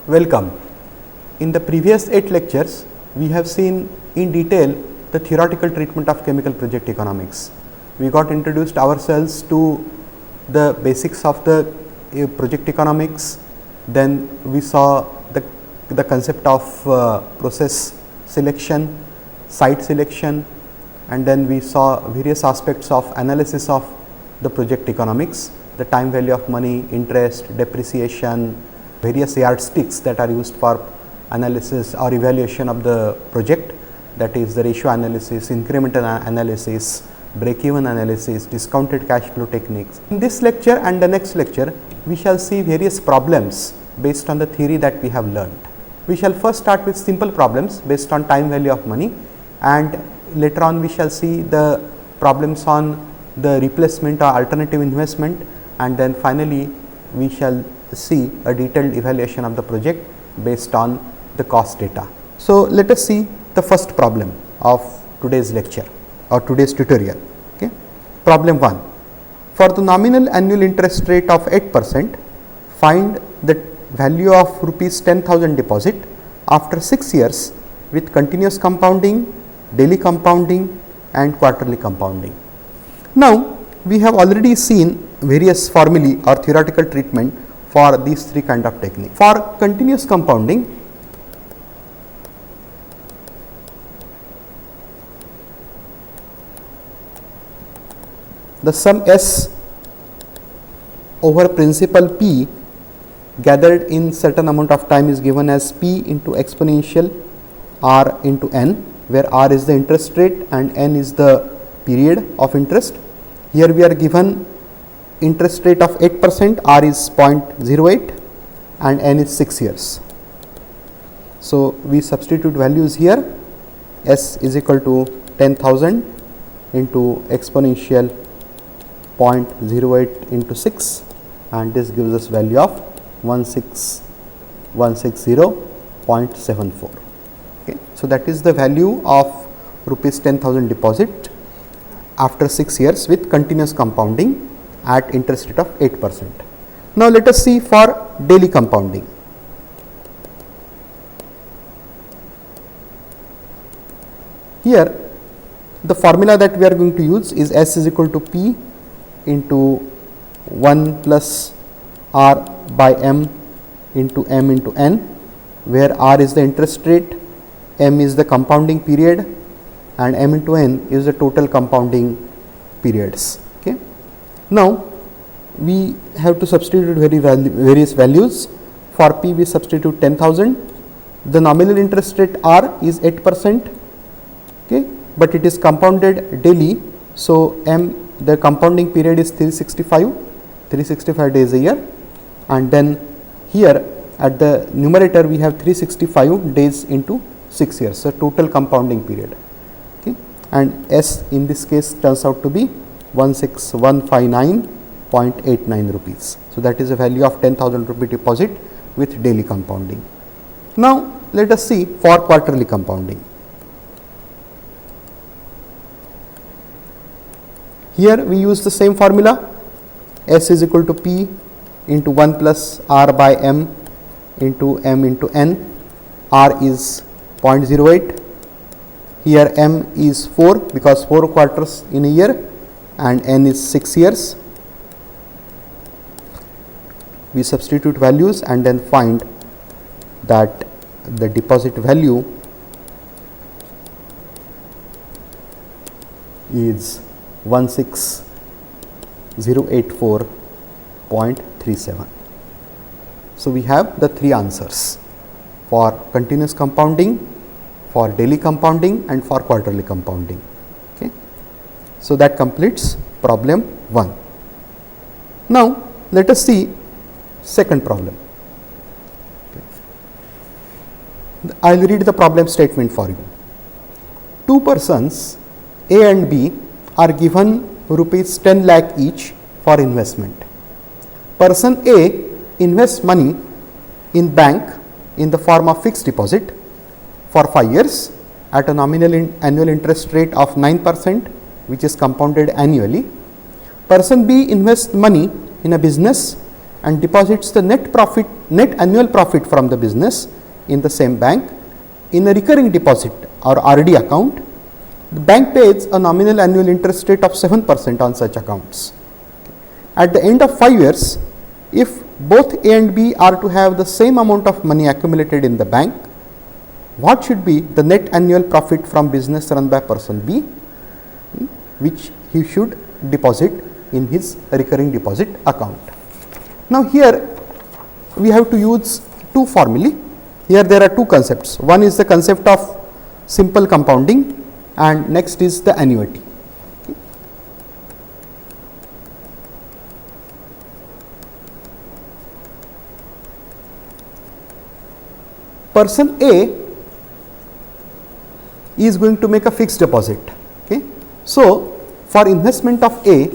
Welcome. In the previous 8 lectures, we have seen in detail the theoretical treatment of chemical project economics. We got introduced ourselves to the basics of the project economics, then we saw the concept of process selection, site selection, and then we saw various aspects of analysis of the project economics, the time value of money, interest, depreciation, various yardsticks that are used for analysis or evaluation of the project, that is the ratio analysis, incremental analysis, break-even analysis, discounted cash flow techniques. In this lecture and the next lecture, we shall see various problems based on the theory that we have learned. We shall first start with simple problems based on time value of money, and later on we shall see the problems on the replacement or alternative investment, and then finally we shall see a detailed evaluation of the project based on the cost data. So, let us see the first problem of today's lecture or today's tutorial. Okay. Problem 1. For the nominal annual interest rate of 8%, find the value of rupees 10,000 deposit after 6 years with continuous compounding, daily compounding and quarterly compounding. Now, we have already seen various formulae or theoretical treatment for these three kind of techniques. For continuous compounding, the sum S over principal P gathered in certain amount of time is given as P into exponential R into N, where R is the interest rate and N is the period of interest. Here we are given interest rate of 8%, R is 0.08 and N is 6 years. So, we substitute values here. S is equal to 10,000 into exponential 0.08 into 6, and this gives us value of 16160.74. Okay. So, that is the value of rupees 10,000 deposit after 6 years with continuous compounding at interest rate of 8%. Now, let us see for daily compounding. Here the formula that we are going to use is S is equal to P into 1 plus R by M into N, where R is the interest rate, M is the compounding period and M into N is the total compounding periods. Okay. Now, we have to substitute various values. For P we substitute 10,000, the nominal interest rate R is 8%, okay, but it is compounded daily. So, M, the compounding period is 365 days a year, and then here at the numerator we have 365 days into 6 years, so total compounding period. Okay. And S in this case turns out to be 16159.89 rupees. So, that is a value of 10,000 rupee deposit with daily compounding. Now, let us see for quarterly compounding. Here we use the same formula, S is equal to P into 1 plus R by M into N. R is 0.08. Here M is 4 because 4 quarters in a year and N is 6 years. We substitute values and then find that the deposit value is 16084.37. So, we have the three answers for continuous compounding, for daily compounding and for quarterly compounding. Okay. So, that completes problem 1. Now, let us see second problem. Okay. I will read the problem statement for you. Two persons A and B are given rupees 10 lakh each for investment. Person A invests money in bank in the form of fixed deposit for 5 years at a nominal annual interest rate of 9%, which is compounded annually. Person B invests money in a business and deposits the net annual profit from the business in the same bank in a recurring deposit or RD account, the bank pays a nominal annual interest rate of 7% on such accounts. At the end of 5 years, if both A and B are to have the same amount of money accumulated in the bank, what should be the net annual profit from business run by person B, which he should deposit in his recurring deposit account. Now here we have to use two formulae. Here there are two concepts. One is the concept of simple compounding and next is the annuity. Person A is going to make a fixed deposit. Okay. So, for investment of A,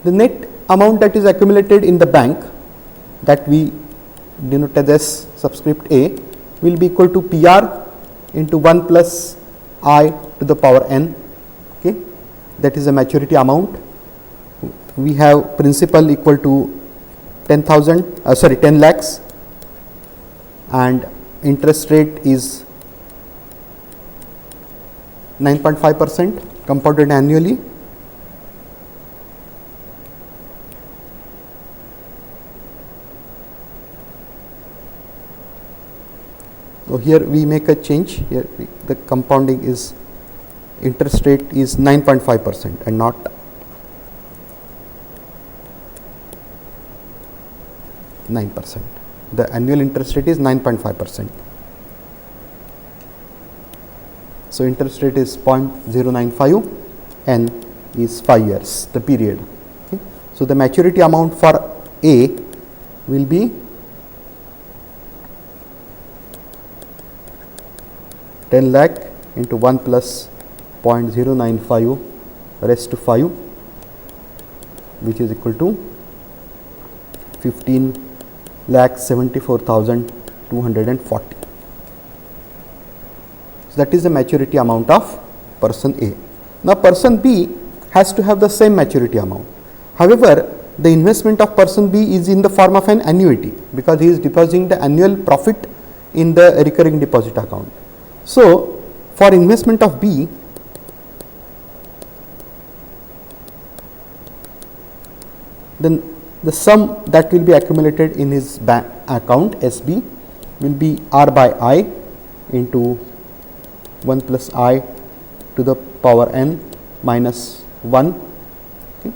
the net amount that is accumulated in the bank, that we denoted as subscript A, will be equal to PR into 1 plus I to the power n. Okay. That is the maturity amount. We have principal equal to 10 lakhs and interest rate is 9.5% compounded annually. So here we make a change. Here the compounding is, interest rate is 9.5% and not 9%. The annual interest rate is 9.5%. So interest rate is 0.095, n is 5 years, the period. Okay. So the maturity amount for A will be 10 lakh into 1 plus 0.095 raised to 5, which is equal to 15,74,240. So that is the maturity amount of person A. Now person B has to have the same maturity amount. However, the investment of person B is in the form of an annuity because he is depositing the annual profit in the recurring deposit account. So for investment of B, then the sum that will be accumulated in his bank account SB will be R by I into 1 plus I to the power n minus 1. Okay.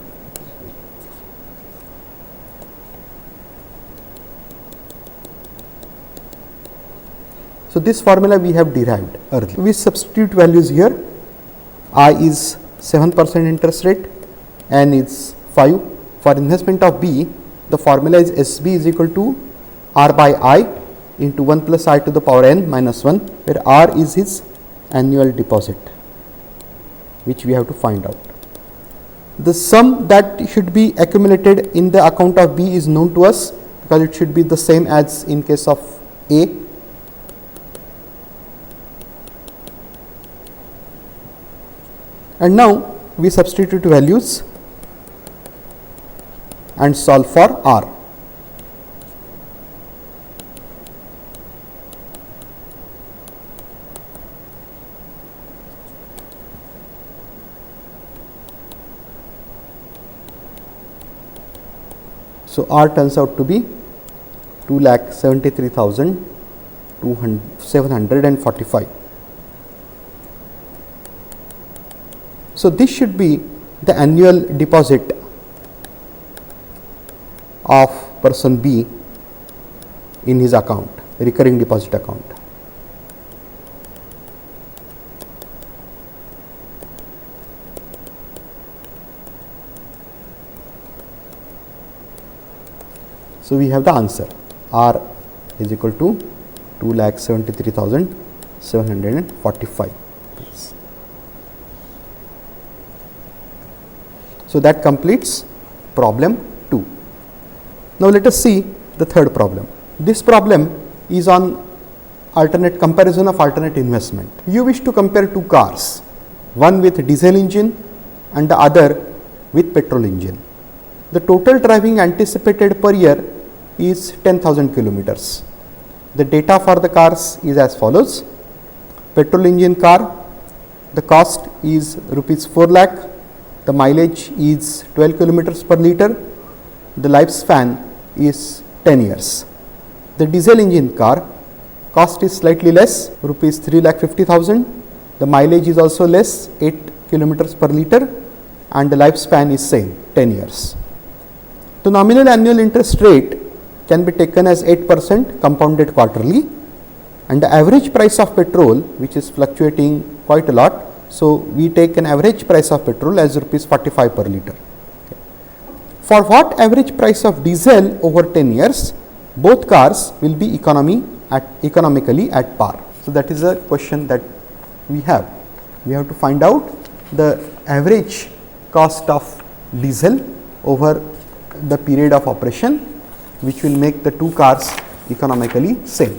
So this formula we have derived earlier. We substitute values here. I is 7% interest rate, n is 5. For investment of B, the formula is SB is equal to R by I into 1 plus I to the power n minus 1, where R is his annual deposit, which we have to find out. The sum that should be accumulated in the account of B is known to us because it should be the same as in case of A. And now we substitute values and solve for R. So R turns out to be 2,73,745. So this should be the annual deposit of person B in his account, recurring deposit account. So we have the answer. R is equal to 2,73,745. So that completes problem 2. Now let us see the third problem. This problem is on alternate comparison of alternate investment. You wish to compare two cars. one with diesel engine and the other with petrol engine. The total driving anticipated per year is 10,000 kilometers. The data for the cars is as follows. Petrol engine car, the cost is rupees 4 lakh, the mileage is 12 kilometers per liter, the lifespan is 10 years. The diesel engine car, cost is slightly less, rupees 3,50,000, the mileage is also less, 8 kilometers per liter, and the lifespan is same, 10 years. The nominal annual interest rate can be taken as 8% compounded quarterly, and the average price of petrol, which is fluctuating quite a lot, so we take an average price of petrol as rupees 45 per liter. Okay. For what average price of diesel over 10 years, both cars will be economically at par. So that is a question that we have. We have to find out the average cost of diesel over the period of operation, which will make the two cars economically same.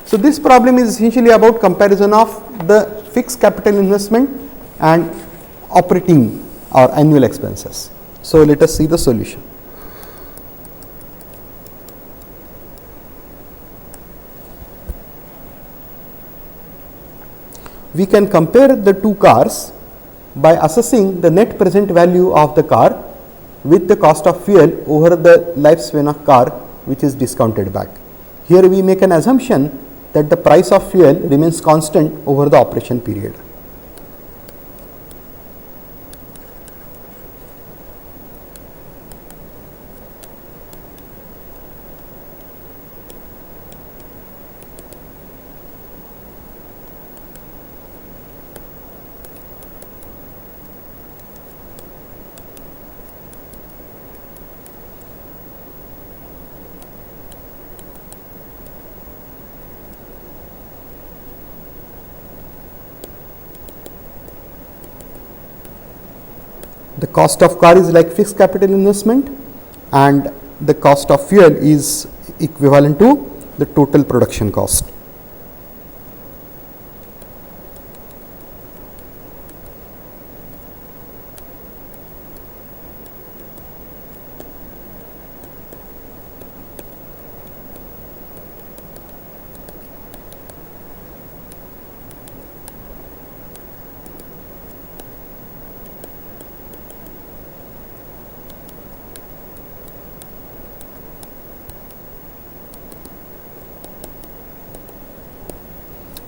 So this problem is essentially about comparison of the fixed capital investment and operating or annual expenses. So let us see the solution. We can compare the two cars by assessing the net present value of the car with the cost of fuel over the lifespan of car, which is discounted back. Here we make an assumption that the price of fuel remains constant over the operation period. The cost of car is like fixed capital investment, and the cost of fuel is equivalent to the total production cost.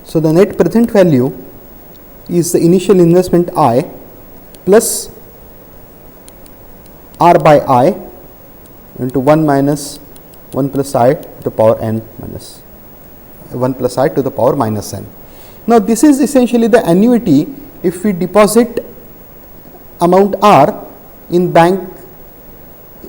So the net present value is the initial investment I plus R by I into 1 minus 1 plus I to the power n minus 1 plus I to the power minus n. Now this is essentially the annuity if we deposit amount R in bank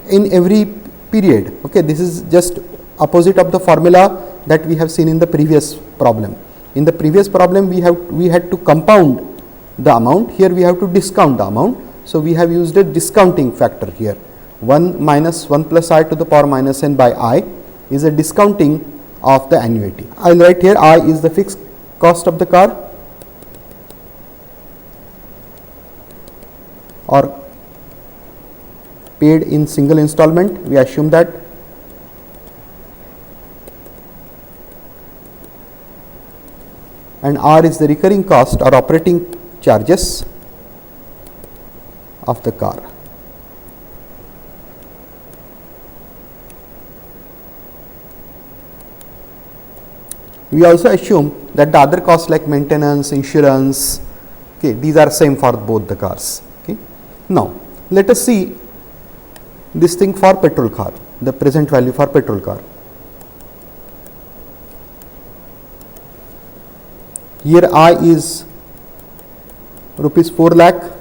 in every period. Okay, this is just opposite of the formula that we have seen in the previous problem. In the previous problem we had to compound the amount, here we have to discount the amount. So we have used a discounting factor here. 1 minus 1 plus I to the power minus n by I is a discounting of the annuity. I will write here I is the fixed cost of the car or paid in single installment, we assume that. And R is the recurring cost or operating charges of the car. We also assume that the other costs like maintenance, insurance, okay, these are same for both the cars. Okay. Now let us see this thing for petrol car, the present value for petrol car. Here I is rupees 4 lakh,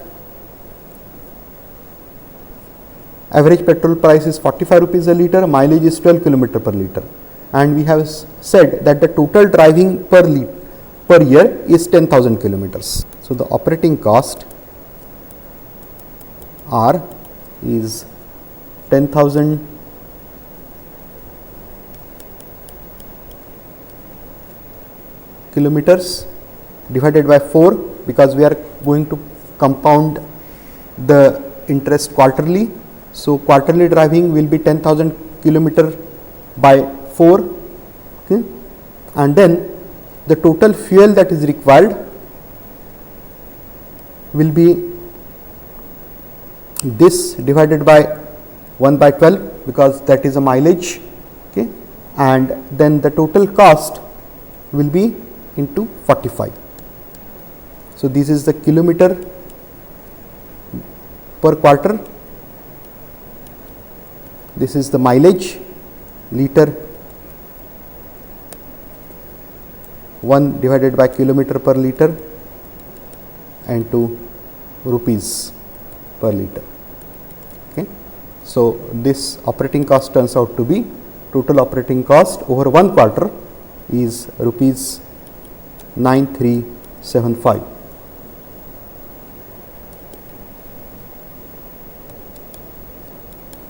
average petrol price is 45 rupees a liter, mileage is 12 kilometer per liter, and we have said that the total driving per year is 10,000 kilometers. So the operating cost R is 10,000 kilometers divided by 4, because we are going to compound the interest quarterly. So, quarterly driving will be 10,000 kilometer by 4, okay. And then the total fuel that is required will be this divided by 1 by 12, because that is a mileage, okay. And then the total cost will be into 45. So, this is the kilometer per quarter, this is the mileage, liter 1 divided by kilometer per liter and to rupees per liter, okay. So, this operating cost turns out to be, total operating cost over 1 quarter is rupees 9375.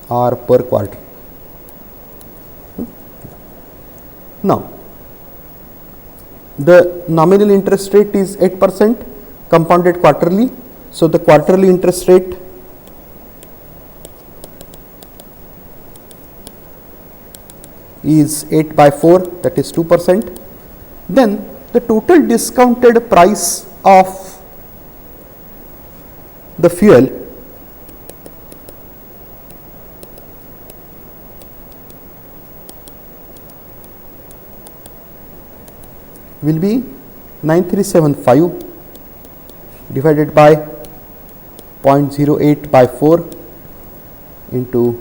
Or per quarter. Now, the nominal interest rate is 8% compounded quarterly. So, the quarterly interest rate is 8 by 4, that is 2%. Then the total discounted price of the fuel will be 9375 divided by 0.08 by 4 into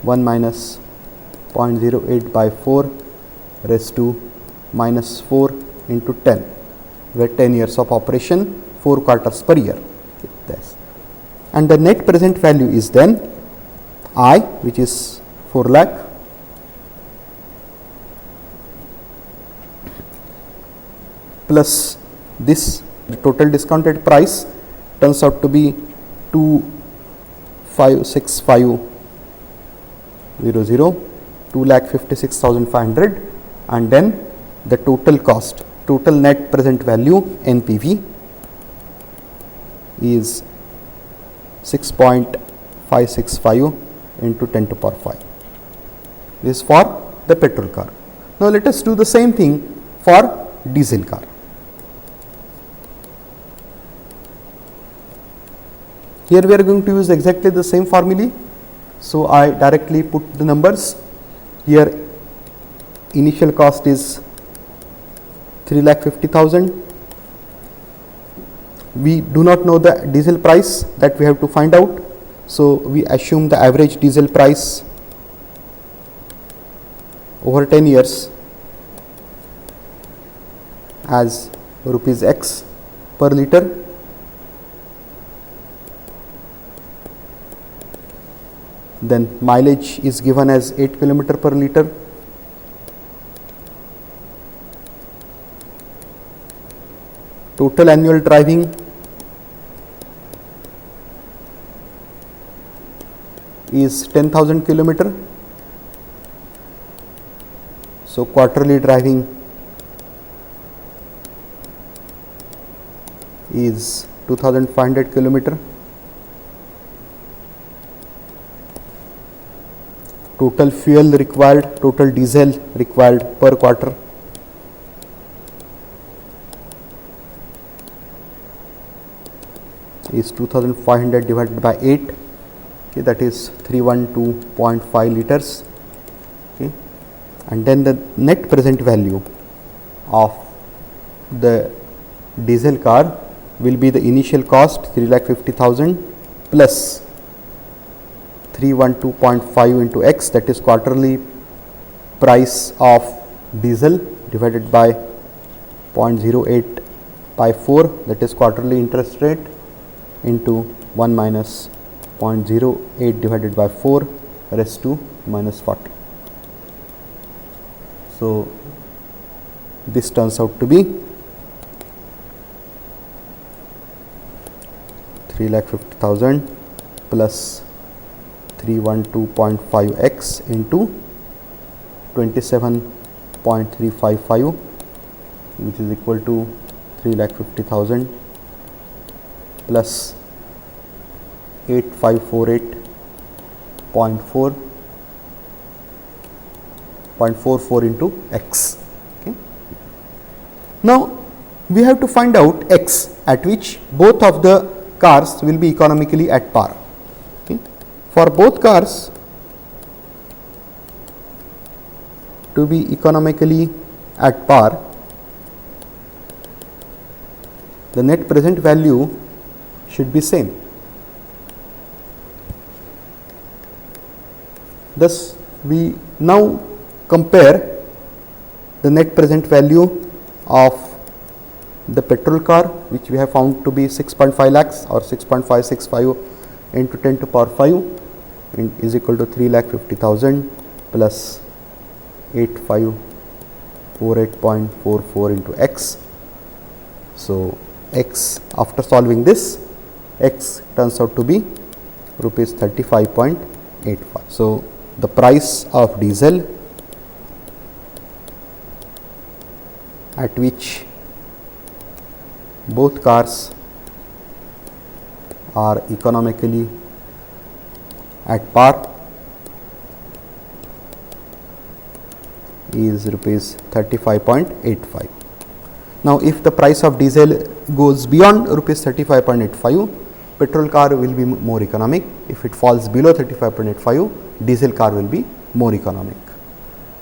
1 minus 0.08 by 4 raised to minus 4 into 10, where 10 years of operation, 4 quarters per year. Okay, and the net present value is then I, which is 4 lakh, plus this, the total discounted price turns out to be 2,565,000, 2,56,500, and then the total cost, total net present value NPV is 6.565 into 10 to the power 5. This is for the petrol car. Now, let us do the same thing for diesel car. Here we are going to use exactly the same formulae. So, I directly put the numbers. Here initial cost is 3,50,000. We do not know the diesel price, that we have to find out. So, we assume the average diesel price over 10 years as rupees X per liter. Then mileage is given as 8 kilometer per liter. Total annual driving is 10,000 kilometer. So, quarterly driving is 2,500 kilometer. Total fuel required, total diesel required per quarter is 2,500 divided by 8, okay, that is 312.5 liters, okay. And then the net present value of the diesel car will be the initial cost 3,50,000 plus 312.5 into X, that is quarterly price of diesel divided by 0.08 by 4, that is quarterly interest rate, into 1 minus 0.08 divided by 4 raised to minus 40. So, this turns out to be 3,50,000 plus 312.5 X into 27.355, which is equal to 3,50,000 plus 8548.4 into x. Okay. Now, we have to find out x at which both of the cars will be economically at par. Okay. For both cars to be economically at par, the net present value should be same. Thus, we now compare the net present value of the petrol car, which we have found to be 6.5 lakhs or 6.565 into 10 to power 5 is equal to 3,50,000 plus 8548.44 into x. So, x after solving this, x turns out to be rupees 35.85. So, the price of diesel at which both cars are economically at par is rupees 35.85. Now, if the price of diesel goes beyond rupees 35.85, petrol car will be more economic. If it falls below 35.85, diesel car will be more economic.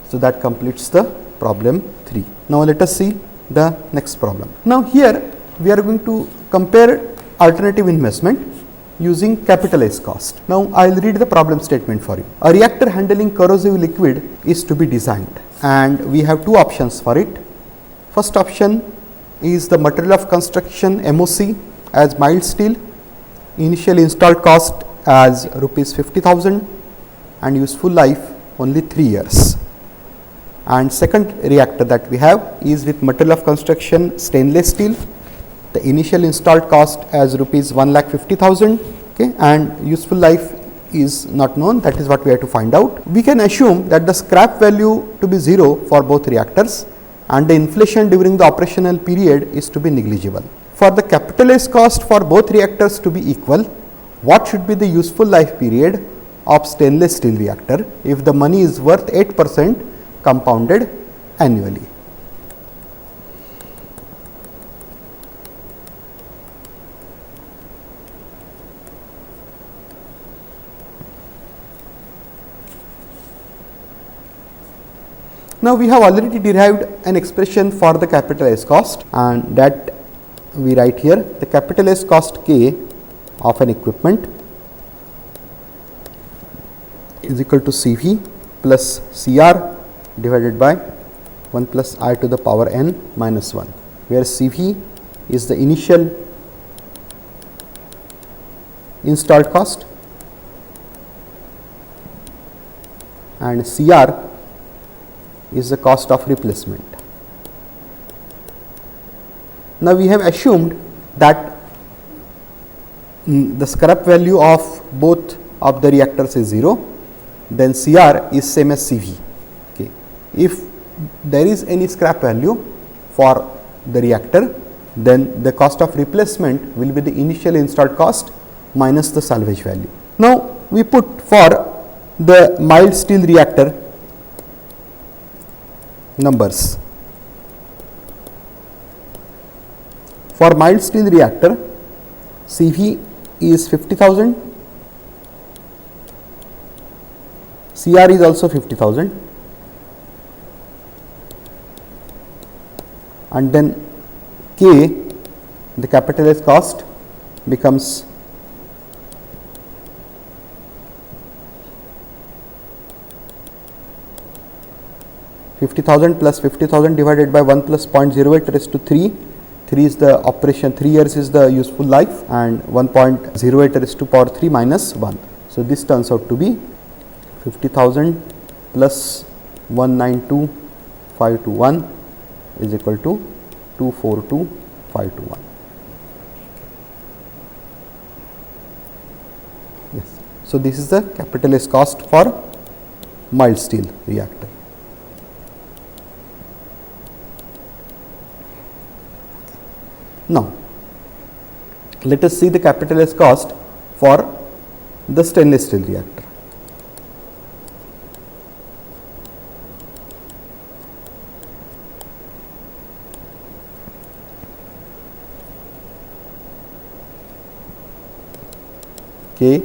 So, that completes the problem 3. Now, let us see the next problem. Now, here we are going to compare alternative investment using capital S cost. Now, I will read the problem statement for you. A reactor handling corrosive liquid is to be designed, and we have two options for it. First option is the material of construction MOC as mild steel, initial installed cost as rupees 50,000 and useful life only 3 years. And second reactor that we have is with material of construction stainless steel, the initial installed cost as rupees 1,50,000, okay, and useful life is not known, that is what we have to find out. We can assume that the scrap value to be 0 for both reactors and the inflation during the operational period is to be negligible. For the capital S cost for both reactors to be equal, what should be the useful life period of stainless steel reactor if the money is worth 8% compounded annually? Now, we have already derived an expression for the capital S cost, and that we write here. The capital S cost K of an equipment is equal to CV plus CR divided by 1 plus I to the power n minus 1, where CV is the initial installed cost and CR is the cost of replacement. Now, we have assumed that the scrap value of both of the reactors is 0, then CR is same as CV. Okay. If there is any scrap value for the reactor, then the cost of replacement will be the initial installed cost minus the salvage value. Now, we put for the mild steel reactor numbers. For mild steel reactor, CV is 50,000, CR is also 50,000, and then K, the capital S cost, becomes $50,000 plus 50,000 divided by 1 plus 0.08 raised to 3. 3 is the operation, 3 years is the useful life, and 1.08 raised to power 3 minus 1. So, this turns out to be 50,000 plus 192,521 is equal to 242,521. Yes. So, this is the capital S cost for mild steel reactor. Now, Let us see the capital S cost for the stainless steel reactor. K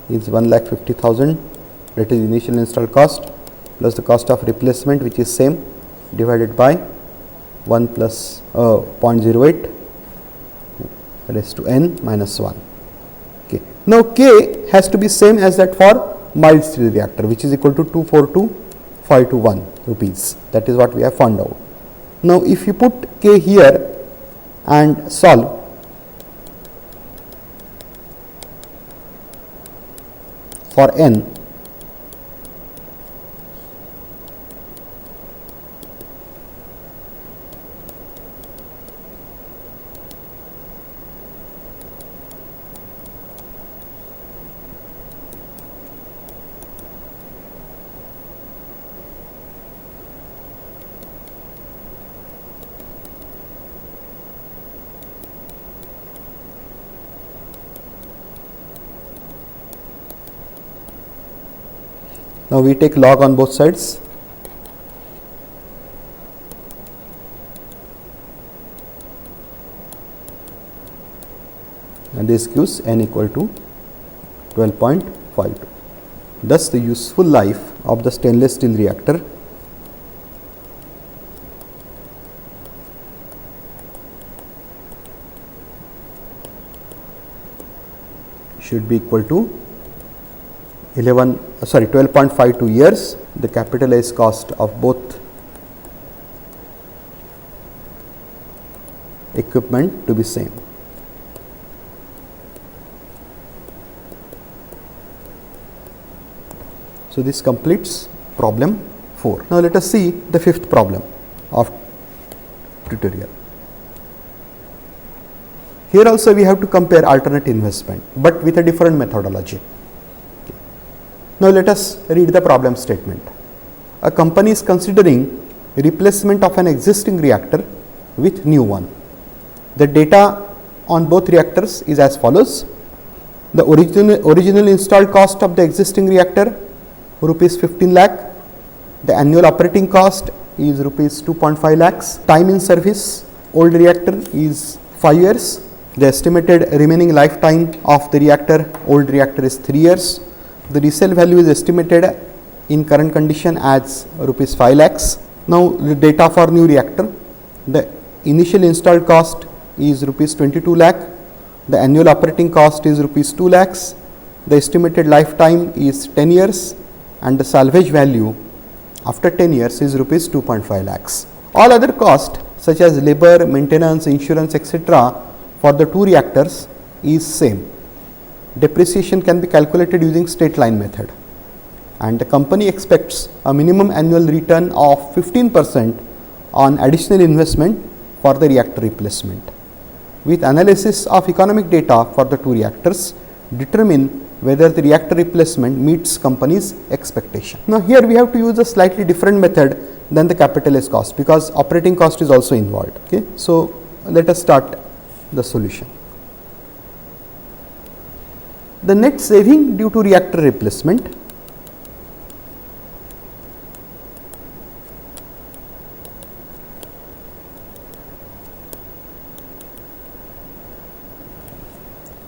is 1,50,000, that is initial installed cost plus the cost of replacement, which is same, divided by 1 plus 0.08 raised to n minus 1. Okay. Now, K has to be same as that for mild steel reactor, which is equal to 242,521 rupees. That is what we have found out. Now, if you put K here and solve, for n, now we take log on both sides. And this gives n equal to 12.52. Thus, the useful life of the stainless steel reactor should be equal to 12.52 years. The capitalized cost of both equipment to be same. So, this completes problem 4. Now, let us see the fifth problem of tutorial. Here also we have to compare alternate investment, but with a different methodology. Now, let us read the problem statement. A company is considering replacement of an existing reactor with new one. The data on both reactors is as follows. The original installed cost of the existing reactor rupees 15 lakh. The annual operating cost is rupees 2.5 lakhs. Time in service old reactor is 5 years. The estimated remaining lifetime of the reactor old reactor is 3 years. The resale value is estimated in current condition as rupees 5 lakhs. Now, the data for new reactor, the initial installed cost is rupees 22 lakh, the annual operating cost is rupees 2 lakhs, the estimated lifetime is 10 years and the salvage value after 10 years is rupees 2.5 lakhs. All other costs such as labor, maintenance, insurance, etc. for the two reactors is same. Depreciation can be calculated using straight line method, and the company expects a minimum annual return of 15% on additional investment for the reactor replacement. With analysis of economic data for the two reactors, determine whether the reactor replacement meets company's expectation. Now, here we have to use a slightly different method than the capitalized cost, because operating cost is also involved. Okay. So, let us start the solution. The net saving due to reactor replacement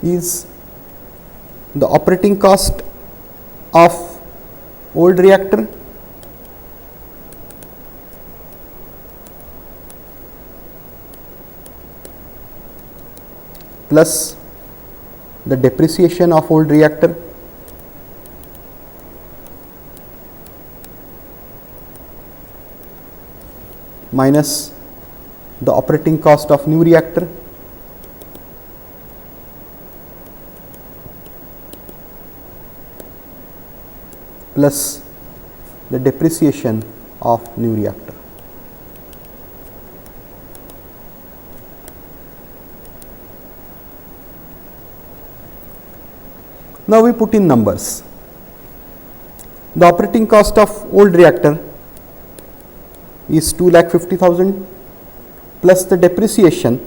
is the operating cost of old reactor plus the depreciation of old reactor minus the operating cost of new reactor plus the depreciation of new reactor. Now, we put in numbers. The operating cost of old reactor is 2,50,000 plus the depreciation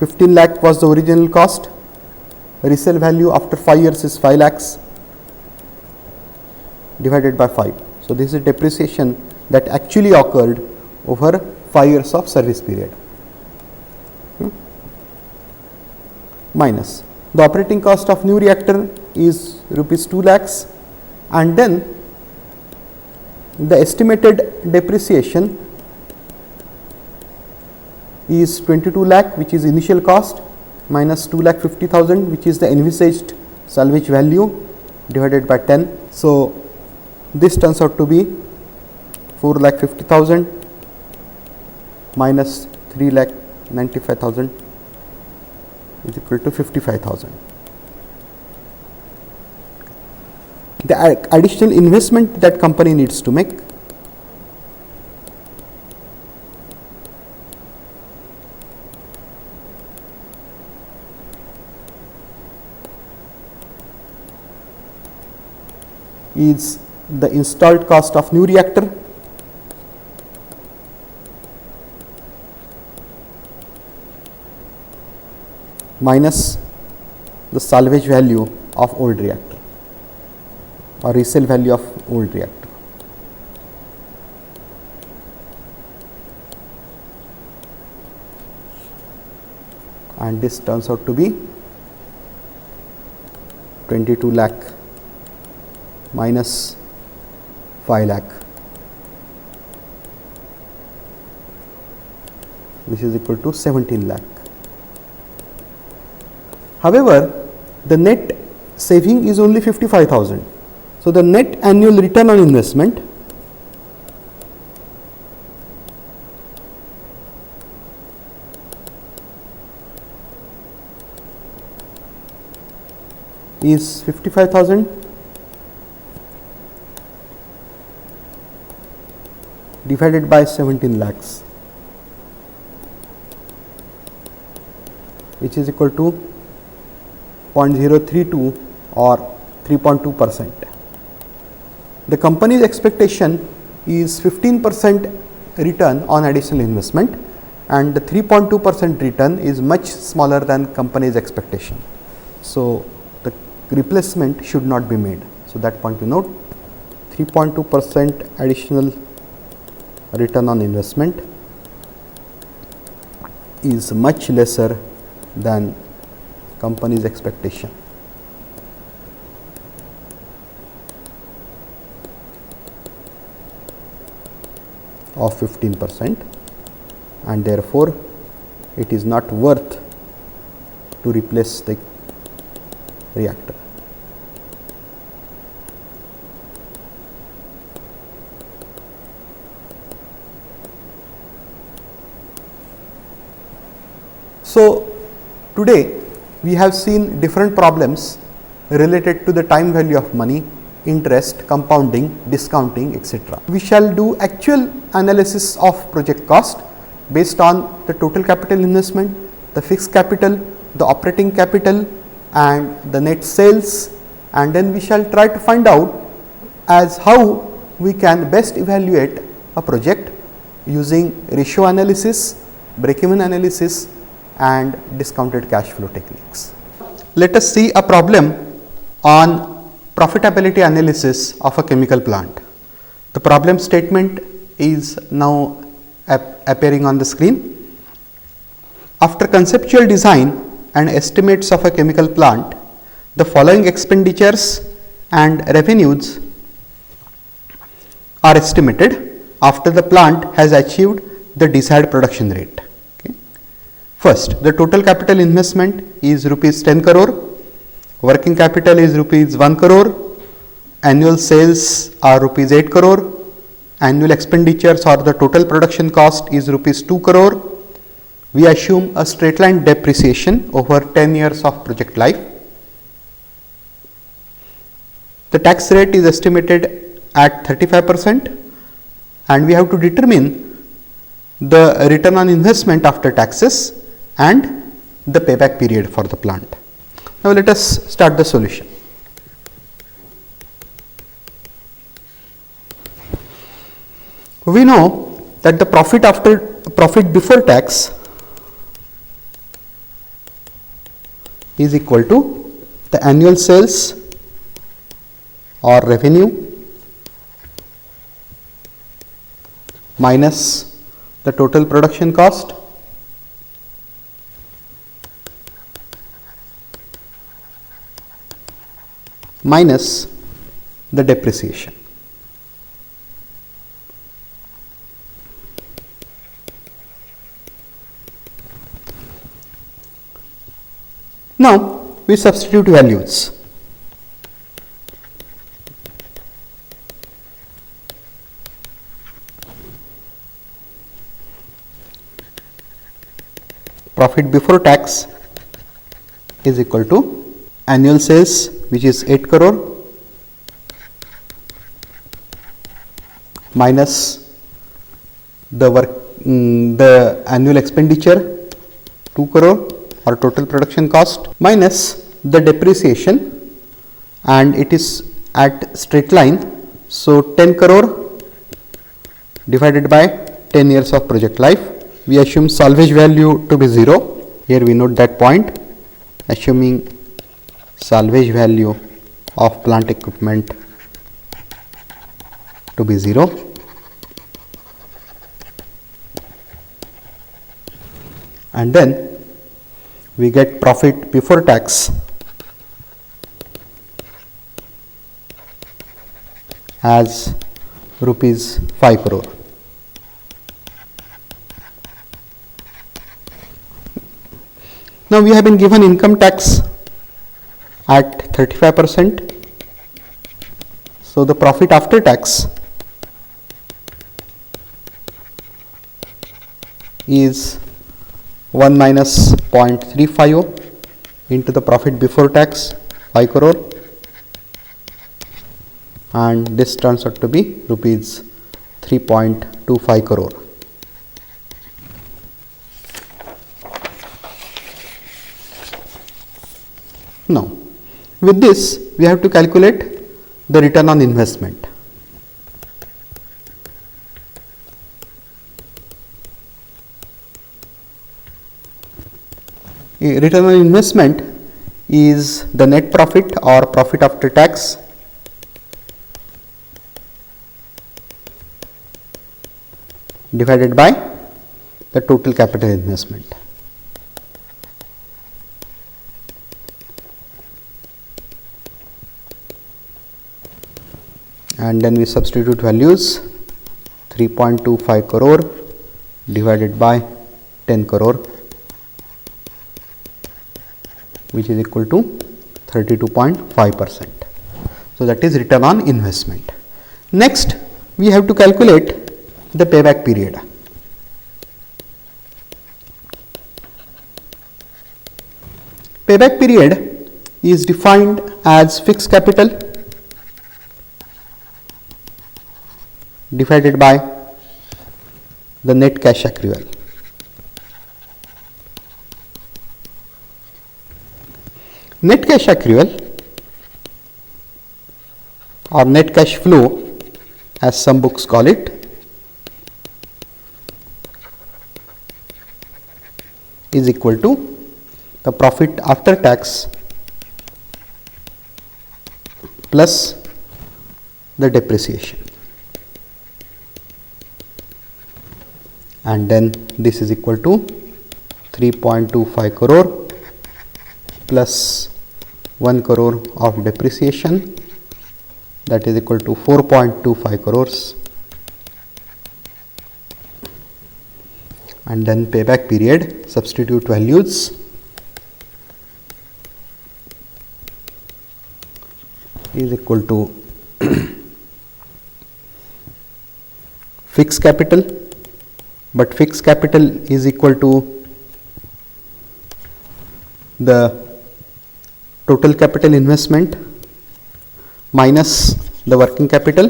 15 lakh was the original cost. Resale value after 5 years is 5 lakhs divided by 5. So, this is depreciation that actually occurred over 5 years of service period. Minus the operating cost of new reactor is rupees 2 lakhs, and then the estimated depreciation is 22 lakh, which is initial cost, minus 2 lakh 50,000, which is the envisaged salvage value, divided by 10. So, this turns out to be 4 lakh 50,000 minus 3 lakh 95,000 is equal to 55,000. The additional investment that company needs to make is the installed cost of new reactor minus the salvage value of old reactor or resale value of old reactor. And this turns out to be 22 lakh minus 5 lakh, which is equal to 17 lakh. However, the net saving is only 55,000. So, the net annual return on investment is 55,000 divided by 17 lakhs, which is equal to 0.032 or 3.2%. The company's expectation is 15% return on additional investment, and the 3.2% return is much smaller than company's expectation. So, the replacement should not be made. So, that point you note, 3.2% additional return on investment is much lesser than company's expectation. Of 15%, and therefore, it is not worth to replace the reactor. So, today we have seen different problems related to the time value of money, interest, compounding, discounting, etc. We shall do actual analysis of project cost based on the total capital investment, the fixed capital, the operating capital and the net sales, and then we shall try to find out as how we can best evaluate a project using ratio analysis, break-even analysis and discounted cash flow techniques. Let us see a problem on profitability analysis of a chemical plant. The problem statement is now appearing on the screen. After conceptual design and estimates of a chemical plant, the following expenditures and revenues are estimated after the plant has achieved the desired production rate. Okay. First, the total capital investment is rupees 10 crore. Working capital is rupees 1 crore, annual sales are rupees 8 crore, annual expenditures or the total production cost is rupees 2 crore. We assume a straight line depreciation over 10 years of project life. The tax rate is estimated at 35% and we have to determine the return on investment after taxes and the payback period for the plant. Now, let us start the solution. We know that the profit before tax is equal to the annual sales or revenue minus the total production cost minus the depreciation. Now we substitute values. Profit before tax is equal to annual sales, which is 8 crore, minus the annual expenditure 2 crore or total production cost, minus the depreciation, and it is at straight line, so 10 crore divided by 10 years of project life. We assume salvage value to be 0. Here we note that point, assuming salvage value of plant equipment to be 0. And then we get profit before tax as rupees 5 crore. Now we have been given income tax at 35%. So the profit after tax is 1 minus 0.350 into the profit before tax 5 crore, and this turns out to be rupees 3.25 crore. Now, with this we have to calculate the return on investment. Return on investment is the net profit or profit after tax divided by the total capital investment. And then we substitute values, 3.25 crore divided by 10 crore, which is equal to 32.5%. So that is return on investment. Next we have to calculate the payback period. Payback period is defined as fixed capital divided by the net cash accrual. Net cash accrual or net cash flow, as some books call it, is equal to the profit after tax plus the depreciation. And then this is equal to 3.25 crore plus 1 crore of depreciation, that is equal to 4.25 crores, and then payback period, substitute values, is equal to fixed capital, but fixed capital is equal to the total capital investment minus the working capital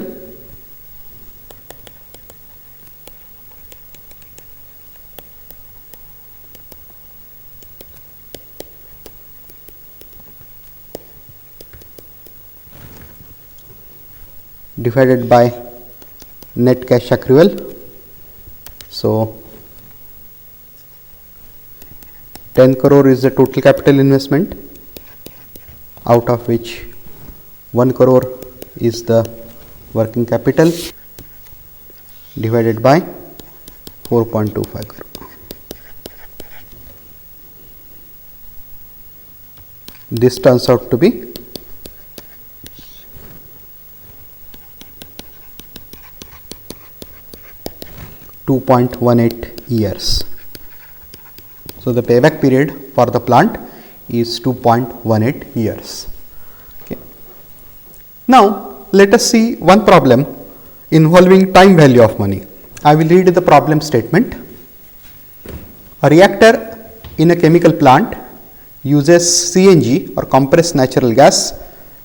divided by net cash accrual. So 10 crore is the total capital investment out of which 1 crore is the working capital divided by 4.25 crore. This turns out to be 2.18 years. So, the payback period for the plant is 2.18 years. Okay. Now, let us see one problem involving time value of money. I will read the problem statement. A reactor in a chemical plant uses CNG or compressed natural gas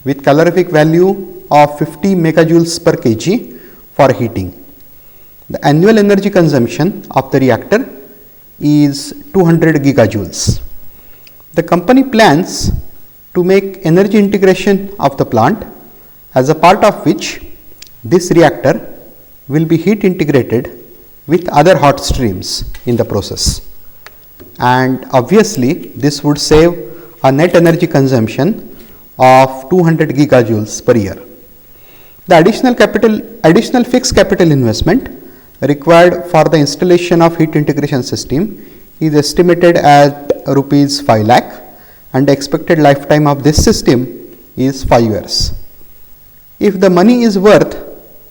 with calorific value of 50 megajoules per kg for heating. The annual energy consumption of the reactor is 200 gigajoules. The company plans to make energy integration of the plant, as a part of which this reactor will be heat integrated with other hot streams in the process, and obviously this would save a net energy consumption of 200 gigajoules per year. The additional fixed capital investment required for the installation of heat integration system is estimated at rupees 5 lakh, and the expected lifetime of this system is 5 years. If the money is worth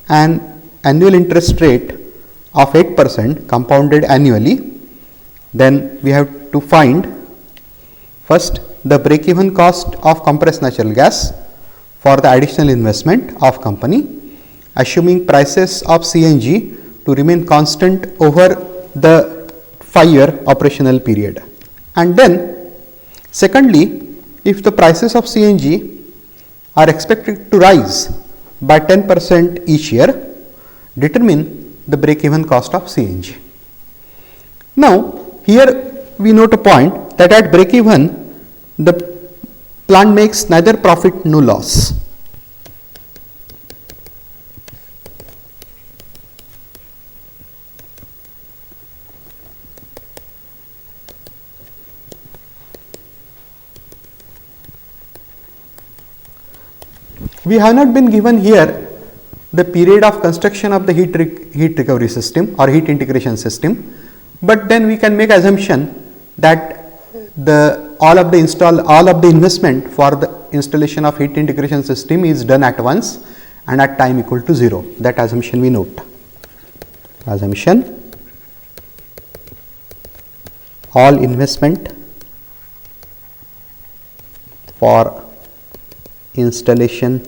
an annual interest rate of 8% compounded annually, then we have to find first the break even cost of compressed natural gas for the additional investment of company, assuming prices of CNG to remain constant over the 5-year operational period. And then secondly, if the prices of CNG are expected to rise by 10% each year, determine the break even cost of CNG. Now, here we note a point that at break even, the plant makes neither profit nor loss. We have not been given here the period of construction of the heat recovery system or heat integration system, but then we can make assumption that all of the investment for the installation of heat integration system is done at once and at time equal to 0. That assumption we note. Assumption: all investment for installation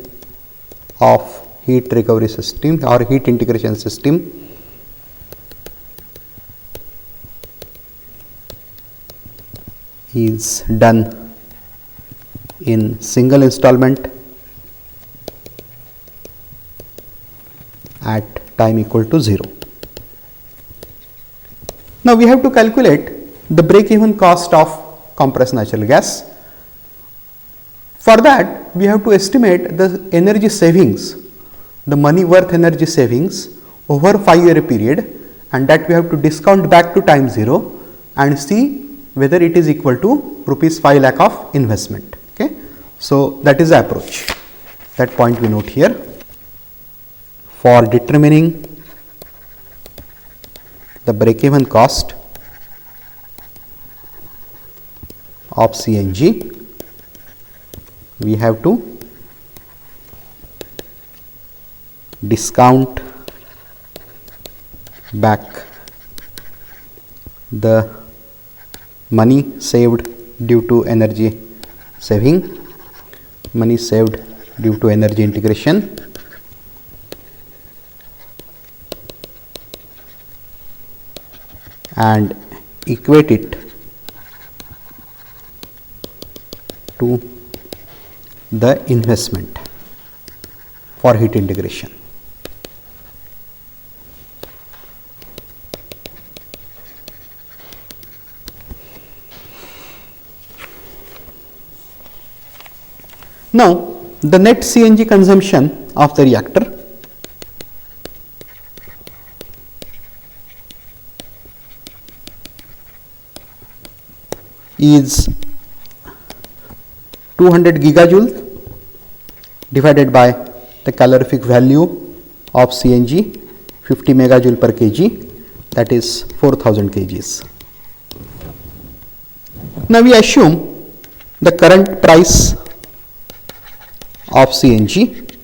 of heat recovery system or heat integration system is done in single installment at time equal to 0. Now, we have to calculate the break even cost of compressed natural gas. For that, we have to estimate the energy savings, the money worth energy savings over 5-year period, and that we have to discount back to time 0 and see whether it is equal to rupees 5 lakh of investment. Okay. So, that is the approach. That point we note here. For determining the break even cost of CNG, we have to discount back the money saved due to energy saving, money saved due to energy integration, and equate it to the investment for heat integration. Now, the net CNG consumption of the reactor is 200 gigajoule divided by the calorific value of CNG 50 megajoule per kg, that is 4000 kgs. Now we assume the current price of CNG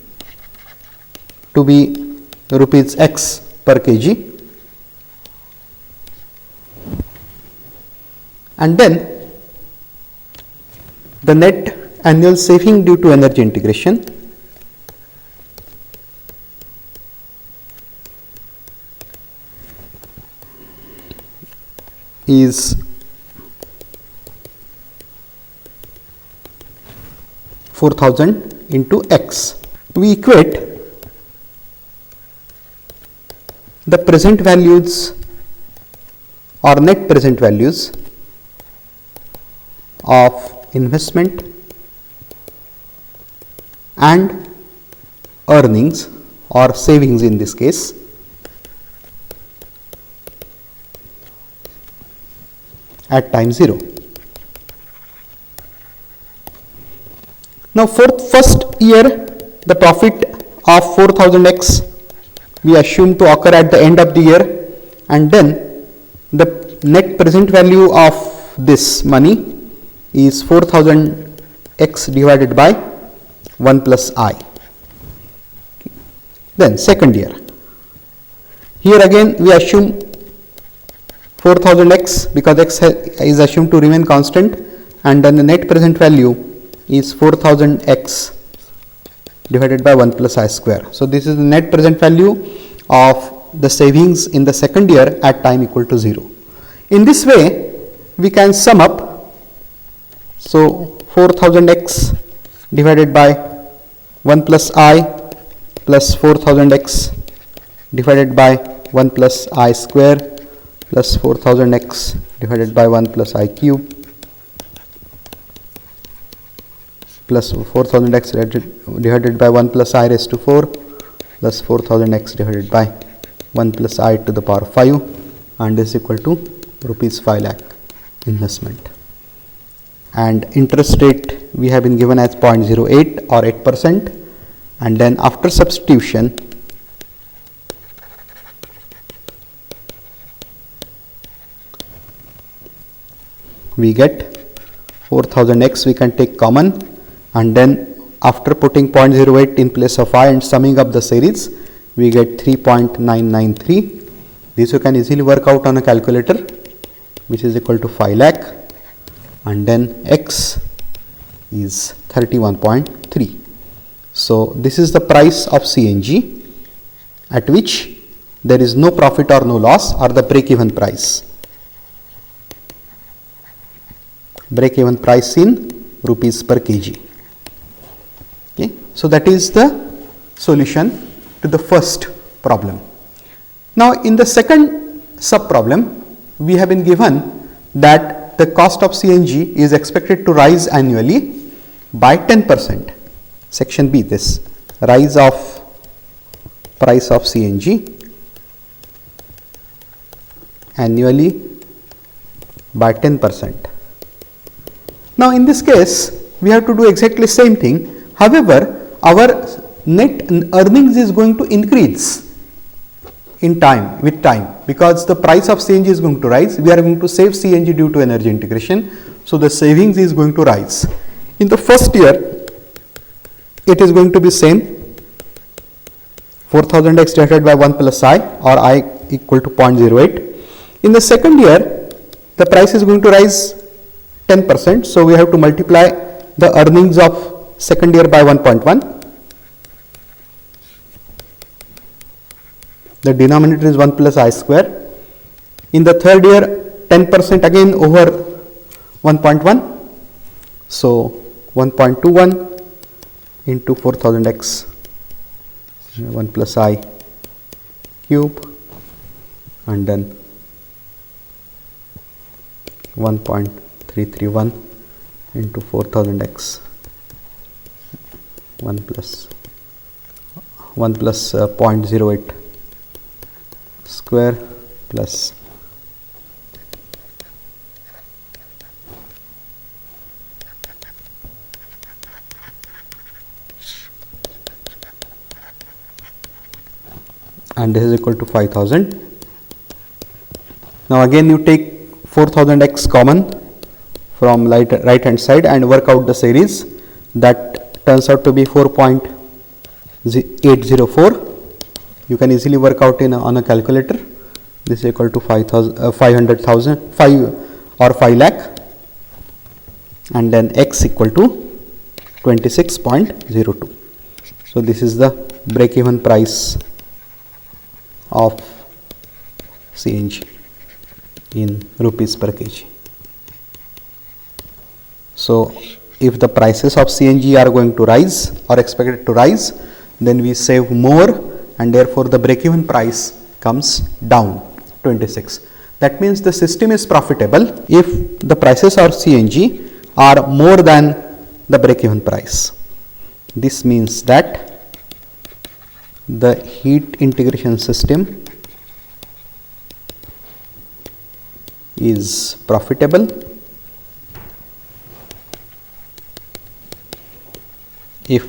to be rupees X per kg, and then the net annual saving due to energy integration is 4000 into X. We equate the present values or net present values of investment and earnings or savings in this case at time 0. Now for first year, the profit of 4000x we assume to occur at the end of the year, and then the net present value of this money is 4000x divided by 1 plus I. Then second year, here again we assume 4000x because x is assumed to remain constant, and then the net present value is 4000x divided by 1 plus I square. So this is the net present value of the savings in the second year at time equal to 0. In this way we can sum up. So 4000x divided by 1 plus I plus 4000x divided by 1 plus I square plus 4000x divided by 1 plus I cube plus 4000x divided by 1 plus I raised to 4 plus 4000x divided by 1 plus I to the power 5, and is equal to rupees 5 lakh investment. And interest rate we have been given as 0.08 or 8%, and then after substitution we get 4000x we can take common, and then after putting 0.08 in place of I and summing up the series we get 3.993. This you can easily work out on a calculator, which is equal to 5 lakh, and then x is 31.3. So this is the price of CNG at which there is no profit or no loss, or the break even price. Break even price in rupees per kg. Okay. So that is the solution to the first problem. Now in the second sub problem we have been given that the cost of CNG is expected to rise annually by 10%. Section B, this rise of price of CNG annually by 10%. Now in this case we have to do exactly same thing. However, our net earnings is going to increase in time, with time, because the price of CNG is going to rise. We are going to save CNG due to energy integration, so the savings is going to rise. In the first year it is going to be same, 4000x divided by 1 plus I, or I equal to 0.08. In the second year the price is going to rise 10%, so we have to multiply the earnings of second year by 1.1. The denominator is 1 plus I square. In the third year 10% again over 1.1, so 1.21 into 4000x 1 plus I cube, and then 1.331 into 4000x 1 plus 0.08 square plus and this is equal to 5000. Now again you take 4000x common from right hand side and work out the series. That turns out to be 4.804. You can easily work out on a calculator. This is equal to 500,000 or 5 lakh, and then x equal to 26.02. So this is the break even price of CNG in rupees per kg. So if the prices of CNG are going to rise or expected to rise, then we save more, and therefore the break even price comes down 26. That means the system is profitable if the prices of CNG are more than the break even price. This means that the heat integration system is profitable if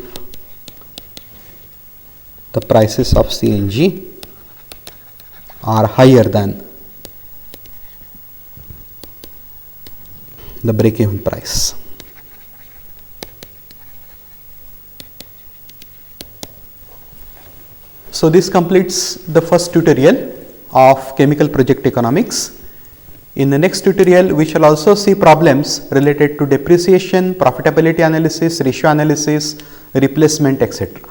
the prices of CNG are higher than the break even price. So this completes the first tutorial of chemical project economics. In the next tutorial, we shall also see problems related to depreciation, profitability analysis, ratio analysis, replacement, etc.